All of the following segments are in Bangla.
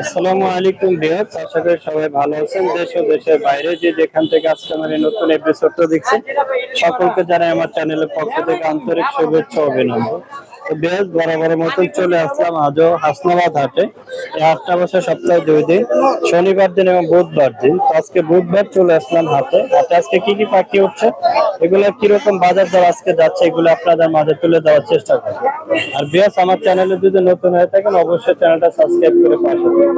আসসালামু আলাইকুম ভিউয়ার্স, আশা করি সবাই ভালো আছেন। দেশ ও দেশের বাইরে যে যেখান থেকে আজকে আমার এই নতুন এপিসোডটা দেখছেন, সকলকে জানাই আমার চ্যানেলের পক্ষ থেকে আন্তরিক শুভেচ্ছা ও অভিনন্দন। তো ভিউয়ার্স, বরাবরের মতন চলে আসলাম আজও হাসনাবাদ হাটে। এই হাটটা বসে সপ্তাহে 2 দিন, শনিবার দিন এবং বুধবার দিন। তো আজকে বুধবার চলে আসলাম হাটে। হাটে আজকে কি কি পাখি উঠছে, এগুলো কিরকম বাজার দর আজকে যাচ্ছে, এগুলো আপনাদের মাঝে তুলে দেওয়ার চেষ্টা করবো। আর ভিউয়ার্স, আমার চ্যানেলে যদি নতুন হয়ে থাকেন অবশ্যই চ্যানেলটা সাবস্ক্রাইব করে পাশে থাকবেন।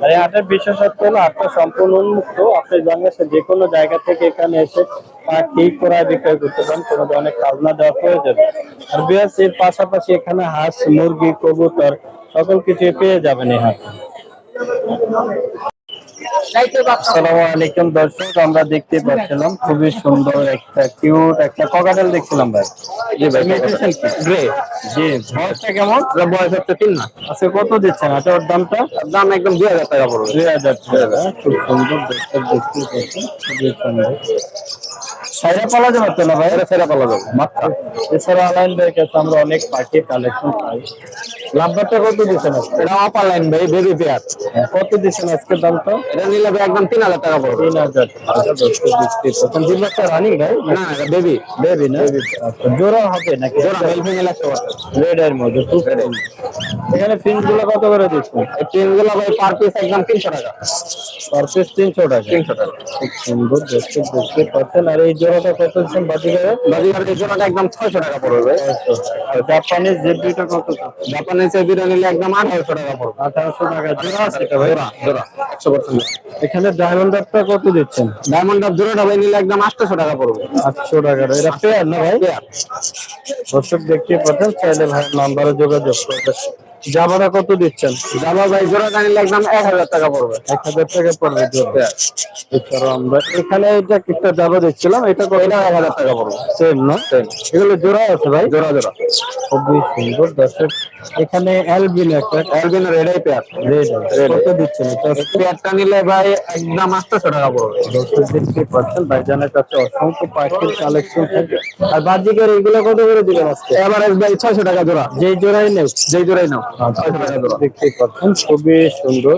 আর এই হাটের বিশেষত্ব হলো হাটটা সম্পূর্ণ উন্মুক্ত। আপনি বাংলাদেশের যে কোনো জায়গা থেকে এখানে এসে পাখি ক্রয় বিক্রয় করতে পারেন, কোনো ধরনের খাজনা দেওয়া প্রয়োজন নেই। আর ভিউয়ার্স, এর পাশাপাশি এখানে হাঁস, মুরগি, কবুতর সকল কিছু পেয়ে যাবেন এই হাটে। আসসালামু আলাইকুম দর্শক, আমরা দেখতে পাচ্ছিলাম খুবই সুন্দর একটা কিউট একটা ককাটেল দেখছিলাম ভাই। জি ভাই, মিউটেশন কি গ্রে? জি, বয়সটা কেমন? বয়স হচ্ছে 3 মাস। আজকে কত দিচ্ছেন? আচ্ছা, ওর দামটা? দাম একদম 2000 টাকা পড়বে। 2000 টাকা। খুব সুন্দর দর্শক দেখতে পাচ্ছেন, খুবই সুন্দর। সাইরা পালা যাবে তো না ভাই? এটা ছেড়ে পালা যাবে মাত্রা। এছাড়া অনলাইন ভাইয়ের কাছে আমরা অনেক পাখি কালেকশন পাই। লাভবারটা কত দিচ্ছেন আজকে? এটা অপার লাইন ভাই, বেবি পেয়ার। কত দিচ্ছেন আজকে দামটা? এটা নিলে ভাই একদম 3000 টাকা পড়বে। 3000 টাকা দর্শক দেখতে পাচ্ছেন। দুই বাচ্চা রানিং ভাই? না এটা বেবি। বেবি না? আচ্ছা, জোড়া হবে নাকি? জোড়া মেল ফিমেল আছে। রেড এর মধ্যে খুব সুন্দর। এখানে ফিন্স গুলো কত করে দিচ্ছেন? এই পিন গুলো ভাই পার পিস একদম 300 টাকা। পার পিস 300 টাকা। 300 টাকা। খুব সুন্দর দর্শক দেখতে পাচ্ছেন। আর এই জোড়াটা কত দিচ্ছেন বাজিগারে? বাজিগার এই জোড়াটা একদম 600 টাকা পড়বে ভাই। আর জাপানিজ যে দুইটা কত? জাপানিজ এই দুটো নিলে একদম 1800 টাকা পড়বে। 1800 টাকা জোড়া আছে এটা ভাই? জোড়া জোড়া 100%। এখানে ডায়মন্ড ডাবটা কত দিচ্ছেন? ডায়মন্ড ডাব জোড়াটা ভাই নিলে একদম 800 টাকা পড়বে। 800 টাকা। এটা পেয়ার না ভাই? পেয়ার। দর্শক দেখতে পাচ্ছেন, চাইলে ভাই নাম্বারে যোগাযোগ করবে। জামাটা কত দিচ্ছেন? জামা ভাই জোড়াটা নিলে একদম 1000 টাকা পড়বে। 1000 টাকা পড়বে জোড়া। এছাড়াও আমরা এখানে এটা একটা জামা দেখছিলাম, এটা কত? এটা 1000 টাকা পড়বে। সেম না? এগুলো জোড়া আছে ভাই? জোড়া জোড়া। খুবই সুন্দর দর্শক। এখানে অ্যালবিনো একটা অ্যালবিনো রেডাই পেয়ার। রেড কত দিচ্ছেন এটা? পেয়ারটা নিলে ভাই একদম 800 টাকা পড়বে। দর্শক দেখতে পাচ্ছেন ভাইজানের কাছে অসংখ্য পাখির কালেকশন থাকে। আর বাজিকার এগুলো কত করে দিবেন আজকে? এভারেজ ভাই 600 টাকা জোড়া। যেই জোড়াই নেই? যেই জোড়াই নাও 600 টাকা জোড়া। দেখতে পাচ্ছেন খুবই সুন্দর।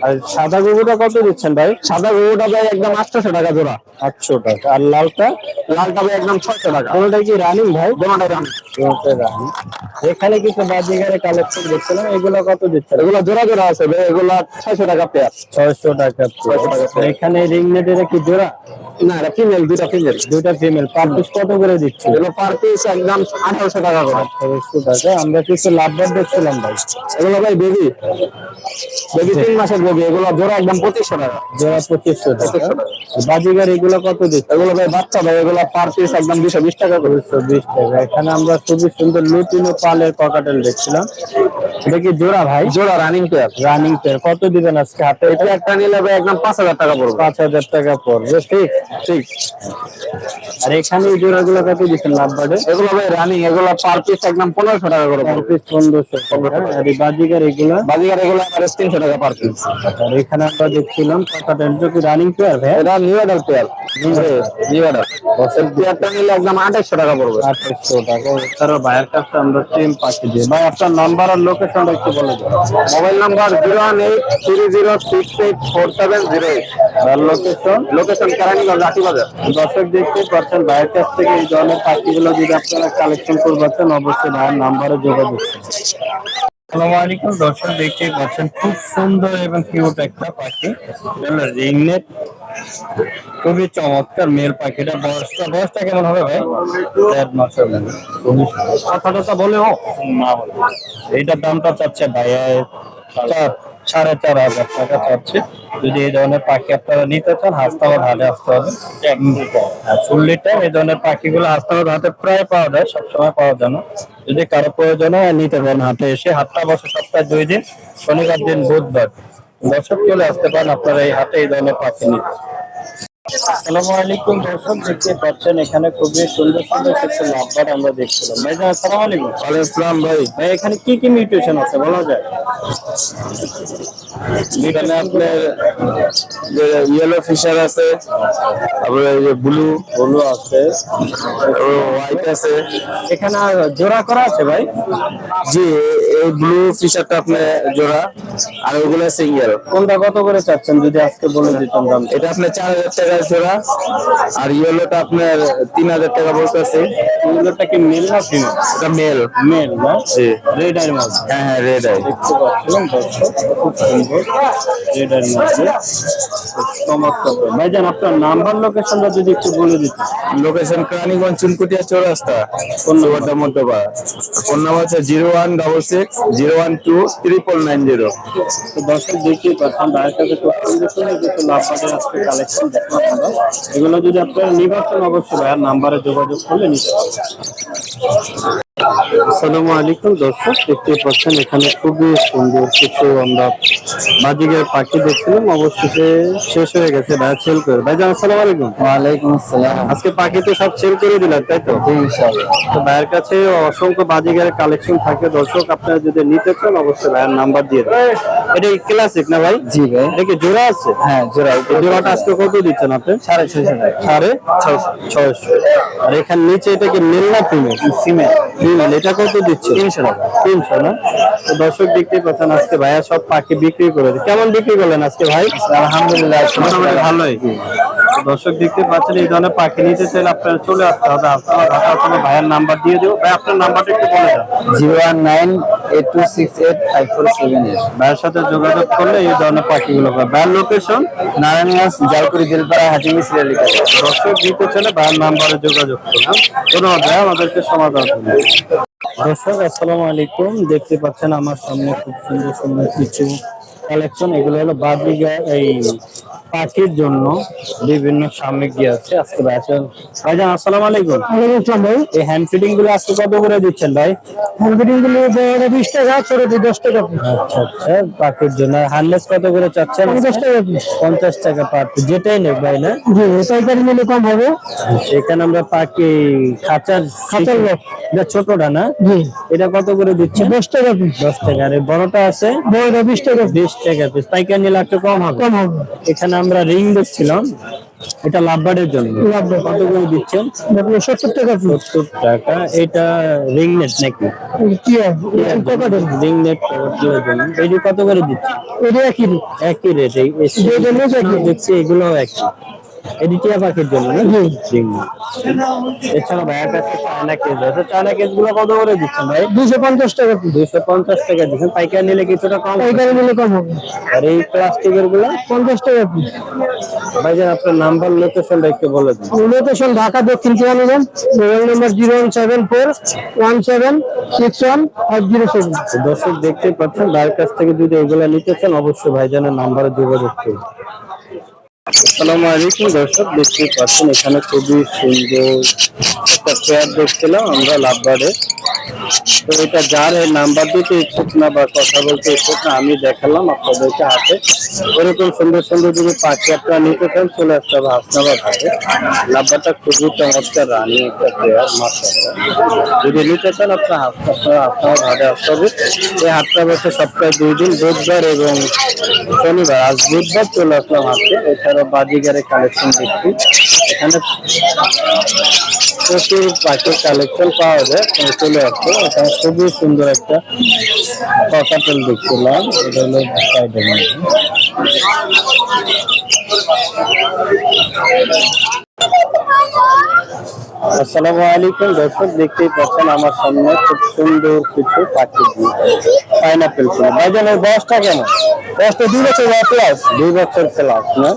আর সাদা গরুটা কত দিচ্ছেন ভাই? সাদা গরুটা ভাই একদম 800 টাকা জোড়া। 800 টাকা। আর লালটা? লালটা ভাই একদম 600 টাকা। কোনটা কি রানিং ভাই? দোনোটাই দাম। কোনটা রানিং? এখানে কিছু বাজিকারের কালেকশন দেখছিলাম, এগুলো কত দিচ্ছেন? এগুলো জোড়া জোড়া আছে ভাই, এগুলো 600 টাকা পেয়ার। 600 টাকা। 600 টাকা পেয়ার। এখানে রিং নেটের কি জোড়া? না এটা ফিমেল, দুইটা ফিমেল। দুইটা ফিমেল। পার পিস কত করে দিচ্ছে? এগুলো পার পিস একদম 1800 টাকা করে। 1800 টাকা। আমরা কিছু লাভবার দেখছিলাম ভাই। এগুলো ভাই বেবি, বেবি 3 মাসের বেবি। এগুলো জোড়া একদম 2500 টাকা। জোড়া 2500 টাকা। 2500 টাকা। বাজিগার এগুলো কত দিচ্ছে? এগুলো ভাই বাচ্চা ভাই, এগুলো পার পিস একদম 220 টাকা করে। 220 টাকা। এখানে আমরা খুবই সুন্দর লুটিনো পালের ককাটেল দেখছিলাম। এটা কি জোড়া ভাই? জোড়া রানিং পেয়ার। Running pair. কত দিবেন আজকে হাতে? এটা একটা নিলে ভাই একদম 5000 টাকা পড়বে। 5000 টাকা পড়বে। ঠিক ঠিক। আর এখানে এই জোড়াগুলো কত দিচ্ছেন লাভবার্ডে? এগুলো ভাই রানিং, এগুলো পার পিস একদম 1500 টাকা করে পার পড়বে। পিস 1500 টাকা। আর এই বাজিগার এগুলা? বাজিগার এগুলো এভারেজ 300 টাকা পার পিস। আর এখানে আমরা দেখছিলাম ককাটেল কি রানিং পেয়ার ভাই? এটা new adult pair. New adult পেয়ারটা নিলে একদম 2800 টাকা পড়বে। 2800 টাকা। এছাড়া ভাইয়ের কাছে আমরা টিম পাখি দিই। ভাই আপনার নাম্বার আর লোকেশনটা একটু বলে দিন। Mobile number 01830684708। আর লোকেশন? লোকেশন কেরানীগঞ্জ আটিবাজার। দর্শক দেখতে পাচ্ছেন, ভাইয়ের কাছ থেকে এই ধরনের পাখিগুলো যদি আপনারা কালেকশন করবেন অবশ্যই ভাইয়ের নাম্বারে যোগাযোগ করুন। আসসালামু আলাইকুম দর্শক, দেখতেই পাচ্ছেন খুব সুন্দর এবং কিউট একটা পাখি, রিংনেট। খুবই চমৎকার মেল পাখিটা। বয়সটা কেমন হবে ভাই? 1.5 মাসের মতো। কথাটা বলে ও না বলে। এইটার দামটা চাচ্ছে ভাই 4,500 টাকা চাচ্ছে। যদি এই ধরনের পাখি আপনারা নিতে চান হাসনাবাদ হাটে আসতে হবে। ফুল লিটার এই ধরনের পাখিগুলো হাসনাবাদ হাটে প্রায় পাওয়া যায়, সবসময় পাওয়া যায় না। যদি কারো প্রয়োজন হয় নিতে পারেন হাটে এসে। হাটটা বসে সপ্তাহে 2 দিন, শনিবার দিন বুধবার। দর্শক চলে আসতে পারেন আপনারা এই হাটে এই ধরনের পাখি নিতে। আসসালামু আলাইকুম দর্শক, দেখতে পাচ্ছেন এখানে খুবই সুন্দর সুন্দর কিছু লাভবার আমরা দেখছিলাম। ভাই আসসালামু আলাইকুম। ওয়ালাইকুম আসসালাম ভাই। ভাই এখানে কি কি মিউটেশন আছে বলা যায়? এখানে আপনার যে ইয়েলো ফিশার আছে, তারপরে এই যে ব্লু আছে, হোয়াইট আছে। এখানে আর জোড়া করা আছে ভাই? জি এই ব্লু ফিশারটা আপনার জোড়া, আর ওগুলো সিঙ্গেল। কোনটা কত করে চাচ্ছেন যদি আজকে বলে দিতেন দাম? এটা আপনার 4000 টাকা জোড়া, আর ইয়েলোটা আপনার 3000 টাকা বলতেছে। এগুলোটা কি মেল না ফিমেল? এটা মেল। মেল না? জি। রেড আইয়ের মধ্যে হ্যাঁ হ্যাঁ, রেড আই। দেখতে পাচ্ছিলাম দর্শক, খুব সুন্দর রেড আইয়ের মধ্যে চমৎকার। ভাইজান আপনার নাম্বার লোকেশনটা যদি একটু বলে দিতেন। লোকেশন কেরানীগঞ্জ চুনকুটিয়া চৌরাস্তা, ফোন নাম্বারটা মন্তবা। ফোন নাম্বার হচ্ছে 01660123990। তো দর্শক দেখতেই পাচ্ছেন ভাইয়ের কাছে খুব সুন্দর সুন্দর কিছু লাভবাদের আজকে কালেকশন দেখলাম আমরা। এগুলো যদি আপনারা নির্বাচন অবশ্যই ভাইয়ের নাম্বারে যোগাযোগ করলে নিতে পারবেন। আসসালামু আলাইকুম দর্শক, দেখতে পাচ্ছেন এখানে খুবই সুন্দর কিছু আমরা বাজিকের পাখি দেখছিলাম, অবশেষে শেষ হয়ে গেছে, ভাইয়া সেল করে। ভাইজান আসসালামু আলাইকুম। ওয়ালাইকুম আসসালাম। আজকে পাখি তো সব সেল করে দিলেন তাই তো? ইনশাআল্লাহ। তো ভাইয়ের কাছে অসংখ্য বাজিগারের কালেকশন থাকে দর্শক, আপনারা যদি নিতে চান অবশ্যই ভাইয়ের নাম্বার দিয়ে দেবেন। এটা ক্লাসিক না ভাই? জি ভাই। এটা কি জোড়া আছে? হ্যাঁ জোড়া। এই জোড়াটা আজকে কত দিচ্ছেন আপনি? 650 টাকা। 650। আর এখানে নিচে এটা কি মেল না ফিমেল? ফিমেল। ফিমেল। এটা কত দিচ্ছে? 300 টাকা। 300 না? তো দর্শক দেখতে পাচ্ছেন আজকে ভাইয়া সব পাখি বিক্রি করে দিচ্ছে। কেমন বিক্রি করলেন আজকে ভাই? আলহামদুলিল্লাহ মোটামুটি ভালোই। তো দর্শক দেখতে পাচ্ছেন এই ধরনের পাখি নিতে চাইলে আপনারা চলে আসতে হবে। আপনারা ঢাকা ভাইয়ের নাম্বার দিয়ে দেবো। ভাই আপনার নাম্বারটা একটু বলে দেন। 01982685478। ভাইয়ের সাথে যোগাযোগ করলে এই ধরনের পাখিগুলো পাবে। ভাইয়ের লোকেশন নারায়ণগঞ্জ জালকুড়ি দিলপাড়া হাটিমি সিরিয়ালিকা। দর্শক দিতে চাইলে ভাইয়ের নাম্বারে যোগাযোগ করুন। ধন্যবাদ ভাই আমাদেরকে সমাধান করুন। দর্শক আসসালামু আলাইকুম, দেখতে পাচ্ছেন আমার সামনে খুব সুন্দর সুন্দর কিছু কালেকশন। এগুলো হলো বাজিগা এই পাখির জন্য বিভিন্ন সামগ্রী আছে আজকে। ভাইজান আসসালামু আলাইকুম। ভাই এই হ্যান্ড ফিডিং গুলো আজকে কত করে দিচ্ছেন ভাই? হ্যান্ডবিডিং গুলো 20 টাকা, ছোট 10 টাকা। আচ্ছা আচ্ছা, পাখির জন্য হার্নেস কত করে চাচ্ছেন? 50 টাকা পিস। 50 টাকা পার পিস, যেটাই নেই ভাই না? জি, পাইকারি নিলে কম হবে। এখানে আমরা পাখি খাঁচার লোক। এটা ছোটটা না? জি, এটা কত করে দিচ্ছেন? 10 টাকা পিস। 10 টাকা। আর এই বড়টা আছে? বড়টা 20 টাকা। 20 টাকা পিস। পাইকারি নিলে একটু কম হবে। কম হবে। এখানে আমরা রিং দেখছিলাম, এটা লাভবার্ডের জন্য। লাভবার্ড। কত করে দিচ্ছেন? 70 টাকা পিস। 70 টাকা। এটা রিং নেট নাকি? কি হবে? টাকা দেন। রিং নেট কভারের জন্য। এটি কত করে দিচ্ছেন? এটা একই রেট। একই রেট। এই দেখছি এগুলো একই। এটি টিয়া পাখির জন্য না? জি। Ring net. এছাড়া ভাইয়ের কাছে চায়না কেজ আছে। চায়না কেজ গুলো কত করে দিচ্ছেন ভাই? 250 টাকা পিস। 250 টাকা দিচ্ছেন। পাইকারি নিলে কিছুটা কম হবে। পাইকারি নিলে কম হবে। আর এই প্লাস্টিকের গুলো 50 টাকা পিস। ভাইজান আপনার নাম্বার লোকেশনটা একটু বলে দিন। লোকেশন ঢাকা দক্ষিণ কেরানীগঞ্জ, মোবাইল নম্বর 01741761507। তো দর্শক দেখতে পাচ্ছেন ভাইয়ের কাছ থেকে যদি এগুলা নিতে চান অবশ্যই ভাইজানের নাম্বারে যোগাযোগ করুন। আসসালামু আলাইকুম দর্শক, দেখতে পাচ্ছেন এখানে খুবই সুন্দর একটা পেয়ার দেখছিলাম আমরা লাভবার্ডে। তো এটা যার এই নাম্বার দিতে ইচ্ছুক না বা কথা বলতে ইচ্ছুক না, আমি দেখালাম আপনাদেরকে হাতে। এরকম সুন্দর সুন্দর যদি পাখি আপনারা নিতে চান চলে আসতে হবে হাসনাবাদ হাটে। লাভবারটা খুবই চমৎকার রানিং একটা পেয়ার, মাশাআল্লাহ। যদি নিতে চান আপনারা হাসনাবাদ হাটে আসতে হবে। এই হাটটা বসে সপ্তাহে 2 দিন, বুধবার এবং শনিবার। আজ বুধবার চলে আসলাম হাটে। এছাড়া বাজিগারের কালেকশন দেখছি, এখানে প্রচুর পাখির কালেকশন পাওয়া যায়। চলে আসছে এখানে খুবই সুন্দর একটা ককাটেল দেখছিলাম, এটা হলো স্পাইডারম্যান। আসসালামু আলাইকুম দর্শক, দেখতেই পাচ্ছেন আমার সামনে খুব সুন্দর কিছু পাখি পাইনাপেল ফুল। ভাইজানের বয়সটা কেমন? বয়সটা 2 বছর প্লাস। 2 বছর প্লাস না?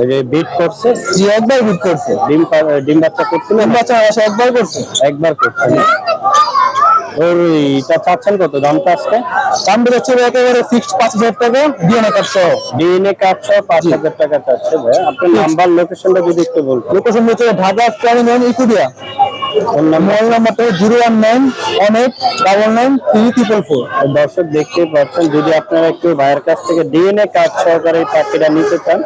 এই যে বিট করছে? জি, একবার বিট করছে। ডিম বাচ্চা করছিল? বাচ্চা একবার করছে। একবার করছে না? ওর এটা চাচ্ছেন কত দামটা আজকে? দাম বেরোচ্ছে একেবারে ফিক্সড 5000 টাকা, ডিএনএ কার্ড সহ। ডিএনএ কার্ড সহ 5000 টাকা চাচ্ছে ভাই। আপনার নাম্বার লোকেশনটা যদি একটু বলতেন। লোকেশন হচ্ছে ঢাকা কেরানীগঞ্জ ইকুডিয়া। মোবাইল নাম্বারটা 01918993344। দর্শক দেখতেই পাচ্ছেন, যদি আপনারা একটু ভাইয়ের কাছ থেকে ডিএনএ কার্ড সহকারে এই পাখিটা নিতে চান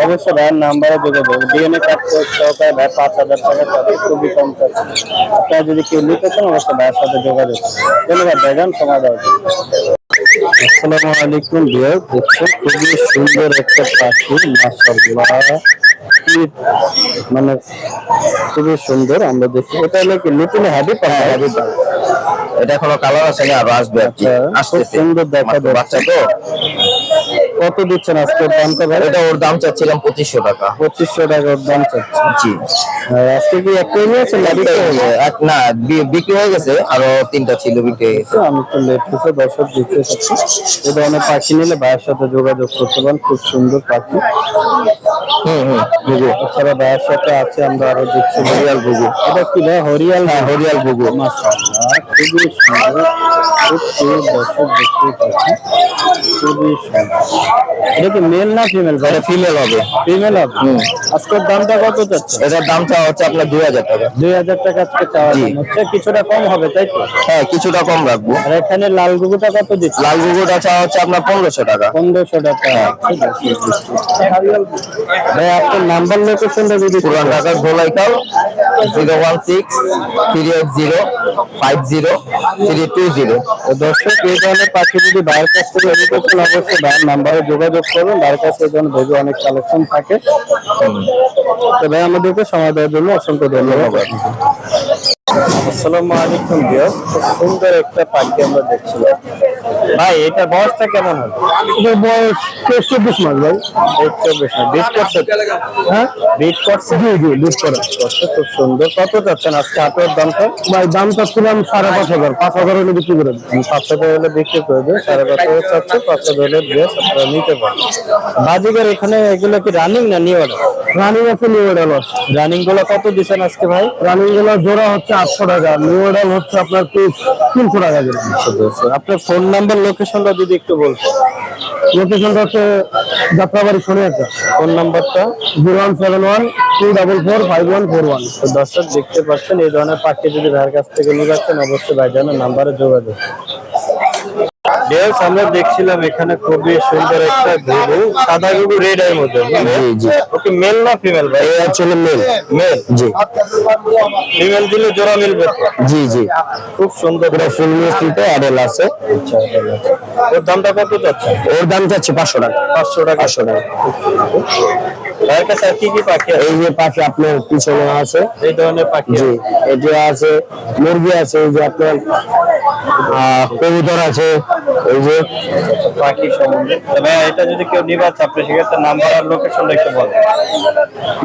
অবশ্যই ভাইয়ের নাম্বারে যোগাযোগ। ডিএনএ কার্ড সহকারে ভাই 5000 টাকা চাচ্ছে, খুবই কম চাচ্ছে। আপনারা যদি কেউ নিতে চান অবশ্যই ভাইয়ের সাথে যোগাযোগ। ধন্যবাদ ভাইজান, সময় দেওয়ার জন্য। আসসালামু আলাইকুম ভিউয়ার, দেখছেন খুবই সুন্দর একটা পাখি, মাশাআল্লাহ। মানে খুবই সুন্দর আমরা দেখি। এটা হলো কি লুটিনো হ্যাবি পাখি? এটা এখনো কালার আসেনি, আর আসবে আর কি। খুব আসতেছে, সুন্দর দেখা মাত্র বাচ্চা যাচ্ছে। তো। কত দিচ্ছেন আজকের দামটা ভাই? এটা ওর দাম চাচ্ছিলাম 2500 টাকা। 2500 টাকা ওর দাম চাচ্ছে। জি। আর আজকে কি একটাই নিয়েছেন না দুটো? না, বিক্রি হয়ে গেছে, আরো 3টা ছিল, বিক্রি হয়ে গেছে। আমি তো লেট হয়েছে, দর্শক দেখতে পাচ্ছি। এই ধরনের পাখি নিলে ভাইয়ের সাথে যোগাযোগ করতে পারেন, খুব সুন্দর পাখি। ঘুঘু। এছাড়া ভাইয়ের সাথে আছে আমরা আরো দেখছি হরিয়াল ঘুঘু। এটা কি ভাই? হরিয়াল? হ্যাঁ, হরিয়াল ঘুঘু। মাশাআল্লাহ, খুবই সুন্দর। খুব সুন্দর, দর্শক দেখতে পাচ্ছি, খুবই সুন্দর। এটা কি মেল না ফিমেল ভাই? এটা ফিমেল হবে। ফিমেল হবে। আজকের দামটা কত চাচ্ছে? এটার দামটা হচ্ছে আপনার 2000 টাকা। 2000 টাকা আজকে চাওয়া জি। দাম হচ্ছে, কিছুটা কম হবে তাই তো? হ্যাঁ, কিছুটা কম রাখবো। আর এখানে লাল গুগুটা কত দিচ্ছে? লাল ঘুঘুটা চাওয়া হচ্ছে আপনার 1500 টাকা। 1500 টাকা। ঠিক আছে। ভাই আপনার নাম্বার লোকেশনটা যদি পুরান ঢাকার ধোলাইকাল 016-380-50-320। দর্শক এই ধরনের পাখি যদি বাইরের কাছ থেকে নিতে চান অবশ্যই ভাইয়ের নাম্বারে যোগাযোগ করুন। বাইরের কাছে এই ধরনের ভেবে অনেক কালেকশন থাকে। তো ভাই আমাদেরকে সময় দেওয়ার জন্য অসংখ্য ধন্যবাদ। আসসালামু আলাইকুম ভিউয়ার্স, খুব সুন্দর একটা পাখি আমরা দেখছিলাম। ভাই এটা বয়সটা কেমন হবে? এটার বয়স 24 মাস ভাই। 24 না, বিট করছে? হ্যাঁ, বিট করছে? জি জি, লিস্ট করা। করছে, খুব সুন্দর। কত যাচ্ছেন আজকে হাটের দামটা? ভাই দাম চাচ্ছিলাম 5,500, 5,000 হলে বিক্রি করে দিই। 500 হলে বিক্রি করে দেয়, 5,500 চাচ্ছে, 500 হলে ড্রেস আপনারা নিতে পারেন। বাজিগার এখানে এগুলো কি রানিং না নিউ অর্ডার? রানিং আছে, নিউ মডেল আছে। রানিং গুলো কত দিচ্ছেন আজকে ভাই? রানিং গুলো জোড়া হচ্ছে 800 টাকা, নিউ মডেল হচ্ছে আপনার পিস 300 টাকা দিন। আপনার ফোন নাম্বার লোকেশনটা যদি একটু বলতেন। লোকেশনটা হচ্ছে যাত্রাবাড়ি শনিয়াচা। ফোন নাম্বারটা? 0171-244-5141। তো দর্শক দেখতে পাচ্ছেন, এই ধরনের পাখি যদি ভাইয়ের কাছ থেকে নিয়ে যাচ্ছেন অবশ্যই ভাইজানের নাম্বারে যোগাযোগ। আমরা দেখছিলাম এখানে খুবই সুন্দর একটা ঘুঘু, সাদা ঘুঘু, রেড এর মধ্যে। জি। ওকে মেল না ফিমেল ভাই? এই অ্যাকচুয়ালি মেল। মেল। জি ফিমেল দিলে জোড়া মিলবে তো? জি জি। খুব সুন্দর। পুরো ফুল মিস্ত্রিতে অ্যাডেল আছে। আচ্ছা, ওর দামটা কত যাচ্ছে? ওর দাম চাচ্ছে 500 টাকা। 500 টাকা। 500 টাকা। ভাইয়ের কাছে আর কি কি পাখি আছে? এই যে পাখি আপনার পিছনে আছে, এই ধরনের পাখি জি, এটা আছে, মুরগি আছে, এই যে আপনার কবুতর আছে, এই যে পাখি সম্বন্ধে। তবে এটা যদি কেউ নিবার চায় আপনি সেক্ষেত্রে নাম্বার আর লোকেশনটা একটু বলেন।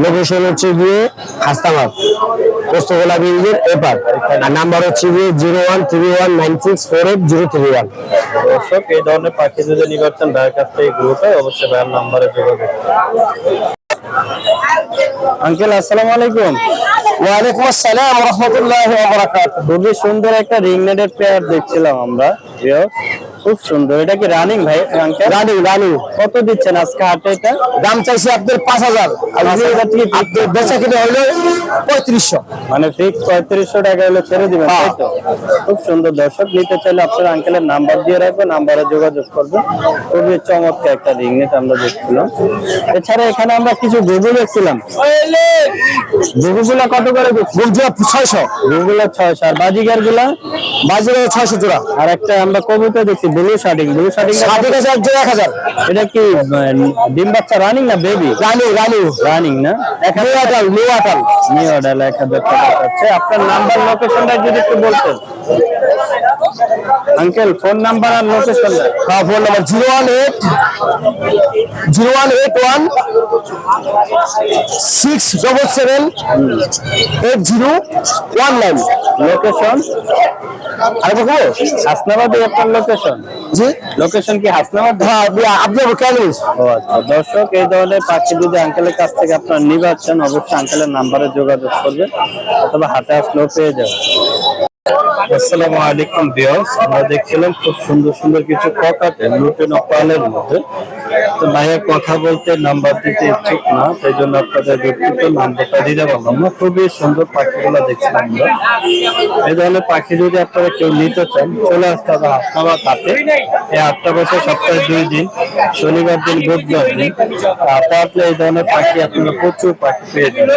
লোকেশন হচ্ছে গিয়ে হাসনাবাদ, পোস্তগোলা ব্রিজের এপার। আর নাম্বার হচ্ছে গিয়ে 01319648-031। দর্শক এই ধরনের পাখি যদি নিবার চান ভাইয়ের কাছ থেকে গ্রুপে অবশ্যই ভাইয়ের নাম্বারে যোগাযোগ। আঙ্কেল আসসালামু আলাইকুম। ওয়ালাইকুম আসসালাম ওয়া রাহমাতুল্লাহি ওয়া বারাকাতুহু। খুবই সুন্দর একটা রিং নেটের পেয়ার দেখছিলাম আমরা। খুব সুন্দর। এটা কি রানিং ভাই আঙ্কেল? Running running. কত দিচ্ছেন আজকে হাটে এটা? দাম চাইছি আপনার 5,000, আর আপনার বেচা কিনে হলো 3500। মানে ফিক্স 3500 টাকা হলে ছেড়ে দিবেন তাই তো? খুব সুন্দর। দর্শক নিতে চাইলে আপনার আঙ্কেলের নাম্বার দিয়ে রাখবেন, নাম্বারে যোগাযোগ করবেন। খুবই চমৎকার একটা রিং নেট আমরা দেখছিলাম। এছাড়া এখানে আমরা কিছু ঘুঘু দেখছিলাম। ঘুঘুগুলা কত করে দিচ্ছি? 600। ঘুঘুগুলা 600, আর বাজিগার গুলা? বাজারে 600 জোড়া। আর একটা আমরা কবুতর দেখছি ব্লু শার্টিং। ব্লু শার্টিং সাথে কাছে 1000। এটা কি ডিম বাচ্চা রানিং না বেবি? Running running. রানিং না? New Atal new Atal. New order 1000 টাকা আছে। আপনার নাম্বার লোকেশনটা যদি একটু বলতেন আঙ্কেল। ফোন নাম্বার আর লোকেশনটা? হ্যাঁ, ফোন নাম্বার 018-167-8019। লোকেশন? আর বলবো হাসনাবাদে আপনার লোকেশন? জি, লোকেশন কি হাসনাবাদ? হ্যাঁ, আপনি কেন? ও আচ্ছা। দর্শক এই ধরনের পাখি যদি আঙ্কেলের কাছ থেকে আপনার নিবাচ্ছেন অবশ্যই আঙ্কেলের নাম্বারে যোগাযোগ করবেন অথবা হাতে আসলেও পেয়ে যাবেন। আসসালামু আলাইকুম ভিউয়ার্স, আমরা দেখছিলাম খুব সুন্দর সুন্দর কিছু ককাটেল লুটেন অপালের মধ্যে। তো ভাইয়া কথা বলতে নাম্বার দিতে ইচ্ছুক না, সেই জন্য আপনাদের ব্যক্তিগত নাম্বারটা দিতে পারলাম না। খুবই সুন্দর পাখিগুলো দেখছিলাম আমরা। এই ধরনের পাখি যদি আপনারা কেউ নিতে চান চলে আসতে হবে হাসনাবাদ হাটে। এই হাটটা বসে সপ্তাহে 2 দিন, শনিবার দিন, বুধবার দিন। হাটে আসলে এই ধরনের পাখি আপনারা প্রচুর পাখি পেয়ে যাবেন।